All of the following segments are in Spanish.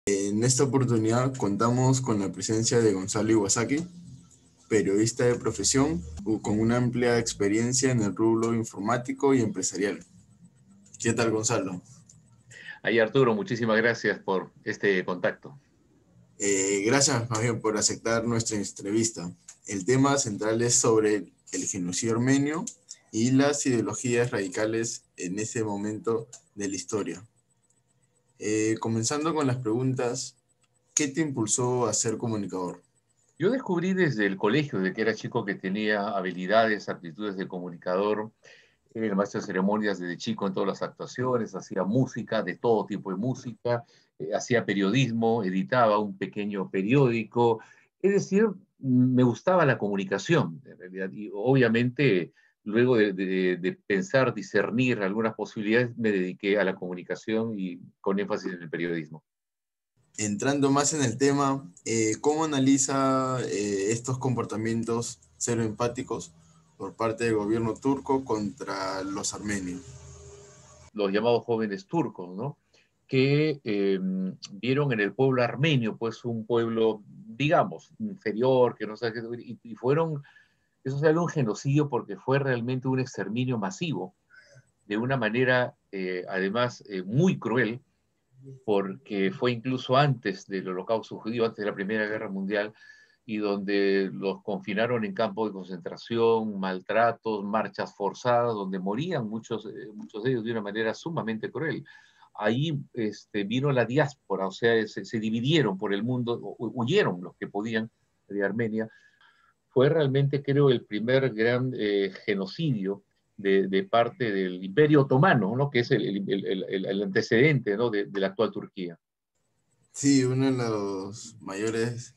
En esta oportunidad contamos con la presencia de Gonzalo Iwasaki, periodista de profesión con una amplia experiencia en el rubro informático y empresarial. ¿Qué tal, Gonzalo? Ahí Arturo, muchísimas gracias por este contacto. Gracias, más bien, por aceptar nuestra entrevista. El tema central es sobre el genocidio armenio y las ideologías radicales en ese momento de la historia. Comenzando con las preguntas, ¿qué te impulsó a ser comunicador? Yo descubrí desde el colegio, de que era chico, que tenía habilidades, aptitudes de comunicador. Era el maestro de ceremonias desde chico en todas las actuaciones, hacía música, de todo tipo de música, hacía periodismo, editaba un pequeño periódico. Es decir, me gustaba la comunicación, en realidad. Y obviamente, luego de pensar, discernir algunas posibilidades, me dediqué a la comunicación y con énfasis en el periodismo. Entrando más en el tema, ¿cómo analiza estos comportamientos cero empáticos por parte del gobierno turco contra los armenios? Los llamados jóvenes turcos, ¿no? Que vieron en el pueblo armenio, pues, un pueblo, digamos, inferior, que no sé qué, y fueron, eso se llama un genocidio porque fue realmente un exterminio masivo, de una manera, además, muy cruel, porque fue incluso antes del Holocausto judío, antes de la Primera Guerra Mundial, y donde los confinaron en campos de concentración, maltratos, marchas forzadas, donde morían muchos de ellos de una manera sumamente cruel. Ahí vino la diáspora, o sea, se dividieron por el mundo, huyeron los que podían de Armenia. Fue realmente, creo, el primer gran genocidio de parte del Imperio Otomano, ¿no? Que es el antecedente, ¿no? de la actual Turquía. Sí, uno de los mayores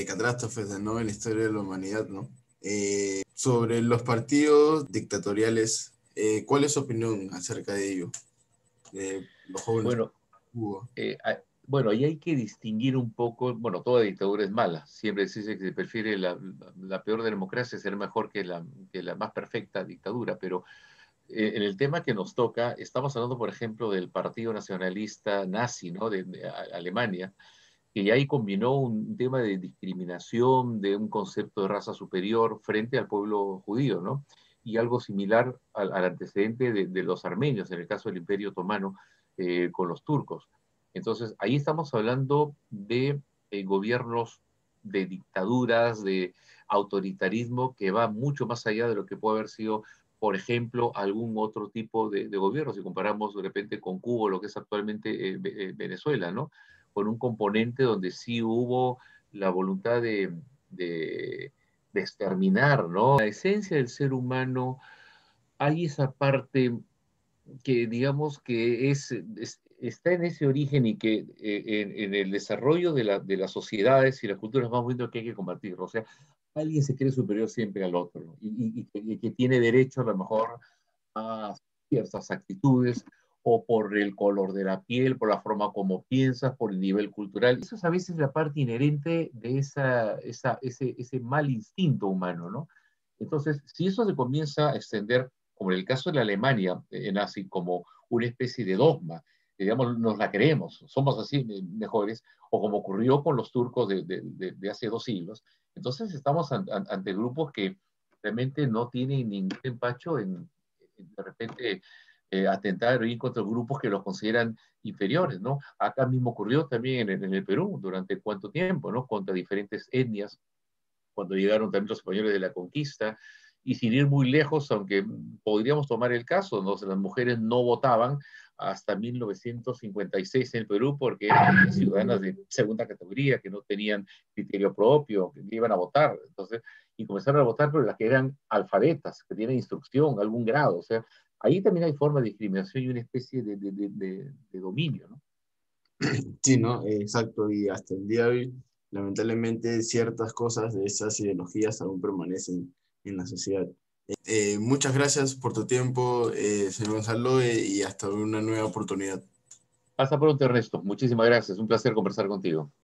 catástrofes, ¿no?, en la historia de la humanidad, ¿no? Sobre los partidos dictatoriales, ¿cuál es su opinión acerca de ello? De los jóvenes Bueno, de Cuba. bueno, ahí hay que distinguir un poco. Bueno, toda dictadura es mala, siempre se dice que se prefiere la peor democracia ser mejor que la más perfecta dictadura, pero en el tema que nos toca, estamos hablando, por ejemplo, del Partido Nacionalista Nazi, ¿no? de Alemania, que ahí combinó un tema de discriminación, de un concepto de raza superior frente al pueblo judío, ¿no? Y algo similar al antecedente de los armenios, en el caso del Imperio Otomano, con los turcos. Entonces, ahí estamos hablando de gobiernos, de dictaduras, de autoritarismo que va mucho más allá de lo que puede haber sido, por ejemplo, algún otro tipo de gobierno, si comparamos de repente con Cuba, lo que es actualmente Venezuela, ¿no? Con un componente donde sí hubo la voluntad de exterminar, ¿no? La esencia del ser humano, hay esa parte que digamos que está en ese origen, y que en el desarrollo de las sociedades y las culturas vamos viendo que hay que combatirlo. O sea, alguien se cree superior siempre al otro, ¿no? Y que tiene derecho a lo mejor a ciertas actitudes, o por el color de la piel, por la forma como piensas, por el nivel cultural. Eso es a veces la parte inherente de ese mal instinto humano, ¿no? Entonces, si eso se comienza a extender, como en el caso de la Alemania nazi, como una especie de dogma, digamos, nos la creemos, somos así mejores, o como ocurrió con los turcos de hace 2 siglos, entonces estamos ante grupos que realmente no tienen ningún empacho en de repente atentar o ir contra grupos que los consideran inferiores, ¿no? Acá mismo ocurrió también en el Perú durante cuánto tiempo, ¿no? Contra diferentes etnias, cuando llegaron también los españoles de la conquista, y sin ir muy lejos, aunque podríamos tomar el caso, ¿no? Las mujeres no votaban hasta 1956 en el Perú, porque eran ciudadanas de segunda categoría, que no tenían criterio propio, que iban a votar. Entonces, y comenzaron a votar, pero las que eran alfabetas, que tienen instrucción, algún grado. O sea, ahí también hay forma de discriminación y una especie de dominio, ¿no? Sí, ¿no? Exacto. Y hasta el día de hoy, lamentablemente, ciertas cosas de esas ideologías aún permanecen en la sociedad. Muchas gracias por tu tiempo, señor Gonzalo, y hasta una nueva oportunidad. Hasta pronto, Ernesto. Muchísimas gracias. Un placer conversar contigo.